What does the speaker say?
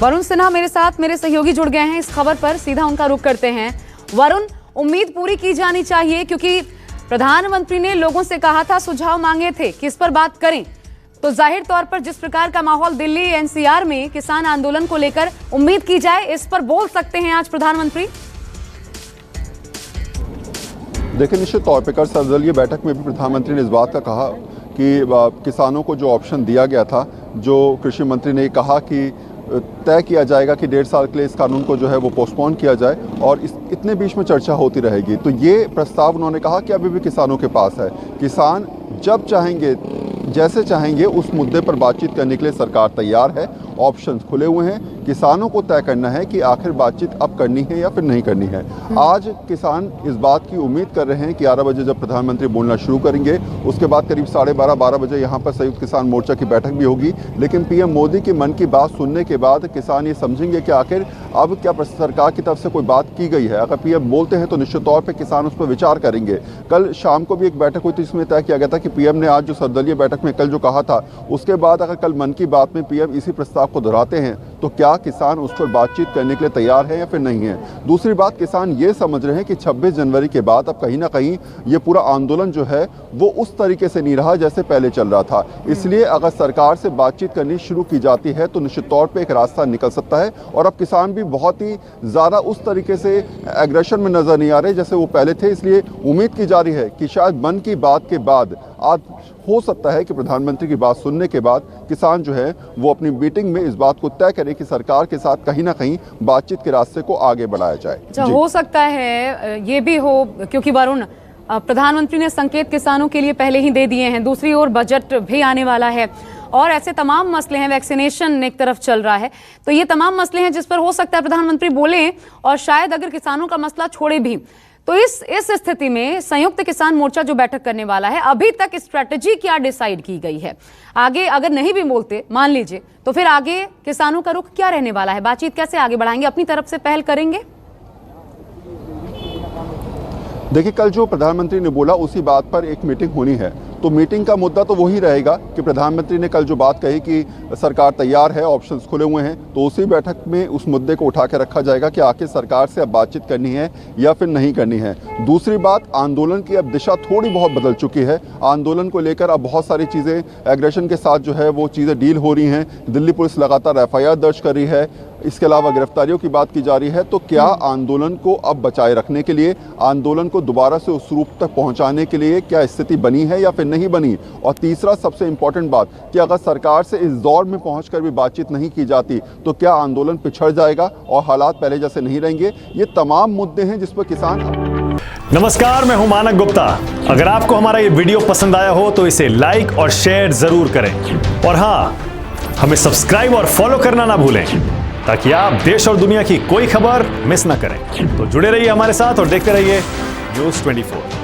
वरुण सिन्हा मेरे साथ मेरे सहयोगी जुड़ गए हैं इस खबर पर, सीधा उनका रुख करते हैं। वरुण, उम्मीद पूरी की जानी चाहिए क्योंकि प्रधानमंत्री ने लोगों से कहा था, सुझाव मांगे थे कि इस पर बात करें, तो जाहिर तौर पर जिस प्रकार का माहौल दिल्ली एनसीआर में किसान आंदोलन को लेकर उम्मीद की जाए, इस पर बोल सकते हैं आज प्रधानमंत्री? देखिए, निश्चित तौर पर कल सर्वदलीय बैठक में भी प्रधानमंत्री ने इस बात का कहा कि किसानों को जो ऑप्शन दिया गया था, जो कृषि मंत्री ने कहा कि तय किया जाएगा कि 1.5 साल के लिए इस कानून को जो है वो पोस्टपोन किया जाए और इतने बीच में चर्चा होती रहेगी। तो ये प्रस्ताव उन्होंने कहा कि अभी भी किसानों के पास है। किसान जब चाहेंगे, जैसे चाहेंगे, उस मुद्दे पर बातचीत करने के लिए सरकार तैयार है। ऑप्शंस खुले हुए हैं, किसानों को तय करना है कि आखिर बातचीत अब करनी है या फिर नहीं करनी है। आज किसान इस बात की उम्मीद कर रहे हैं कि 11 बजे जब प्रधानमंत्री बोलना शुरू करेंगे, उसके बाद करीब 12:30 बजे यहाँ पर संयुक्त किसान मोर्चा की बैठक भी होगी। लेकिन पीएम मोदी की मन की बात सुनने के बाद किसान ये समझेंगे कि आखिर अब क्या सरकार की तरफ से कोई बात की गई है। अगर पीएम बोलते हैं तो निश्चित तौर पर किसान उस पर विचार करेंगे। कल शाम को भी एक बैठक हुई थी, जिसमें तय किया गया था कि पीएम ने आज जो सर्वदलीय बैठक में कल जो कहा था, उसके बाद अगर कल मन की बात में पीएम इसी प्रस्ताव को दोहराते हैं तो क्या किसान उस पर बातचीत करने के लिए तैयार है या फिर नहीं है। दूसरी बात, किसान ये समझ रहे हैं कि 26 जनवरी के बाद अब कहीं ना कहीं ये पूरा आंदोलन जो है वो उस तरीके से नहीं रहा जैसे पहले चल रहा था। इसलिए अगर सरकार से बातचीत करनी शुरू की जाती है तो निश्चित तौर पे एक रास्ता निकल सकता है। और अब किसान भी बहुत ही ज़्यादा उस तरीके से एग्रेशन में नज़र नहीं आ रहे जैसे वो पहले थे। इसलिए उम्मीद की जा रही है कि शायद मन की बात के बाद आज हो सकता है कि प्रधानमंत्री की बात सुनने के बाद किसान जो है वो अपनी मीटिंग में इस बात को तय करे कि सरकार के साथ कहीं ना कहीं बातचीत के रास्ते को आगे बढ़ाया जाए। हो सकता है ये भी हो, क्योंकि वरुण, प्रधानमंत्री ने संकेत किसानों के लिए पहले ही दे दिए हैं। दूसरी ओर बजट भी आने वाला है और ऐसे तमाम मसले हैं, वैक्सीनेशन एक तरफ चल रहा है, तो ये तमाम मसले हैं जिस पर हो सकता है प्रधानमंत्री बोले और शायद अगर किसानों का मसला छोड़े भी। तो इस स्थिति में संयुक्त किसान मोर्चा जो बैठक करने वाला है, अभी तक स्ट्रेटजी क्या डिसाइड की गई है? आगे अगर नहीं भी बोलते, मान लीजिए, तो फिर आगे किसानों का रुख क्या रहने वाला है? बातचीत कैसे आगे बढ़ाएंगे? अपनी तरफ से पहल करेंगे? देखिए, कल जो प्रधानमंत्री ने बोला उसी बात पर एक मीटिंग होनी है, तो मीटिंग का मुद्दा तो वही रहेगा कि प्रधानमंत्री ने कल जो बात कही कि सरकार तैयार है, ऑप्शंस खुले हुए हैं, तो उसी बैठक में उस मुद्दे को उठा के रखा जाएगा कि आखिर सरकार से अब बातचीत करनी है या फिर नहीं करनी है। दूसरी बात, आंदोलन की अब दिशा थोड़ी बहुत बदल चुकी है। आंदोलन को लेकर अब बहुत सारी चीज़ें एग्रेशन के साथ जो है वो चीज़ें डील हो रही हैं। दिल्ली पुलिस लगातार FIR दर्ज कर रही है, इसके अलावा गिरफ्तारियों की बात की जा रही है। तो क्या आंदोलन को अब बचाए रखने के लिए, आंदोलन को दोबारा से उस रूप तक पहुंचाने के लिए क्या स्थिति बनी है या फिर नहीं बनी? और तीसरा सबसे इंपॉर्टेंट बात कि अगर सरकार से इस दौर में पहुंचकर भी बातचीत नहीं की जाती तो क्या आंदोलन पिछड़ जाएगा और हालात पहले जैसे नहीं रहेंगे? ये तमाम मुद्दे हैं जिस पर किसान। नमस्कार, मैं हूं मानक गुप्ता। अगर आपको हमारा ये वीडियो पसंद आया हो तो इसे लाइक और शेयर जरूर करें और हाँ, हमें सब्सक्राइब और फॉलो करना ना भूलें ताकि आप देश और दुनिया की कोई खबर मिस ना करें। तो जुड़े रहिए हमारे साथ और देखते रहिए News 24।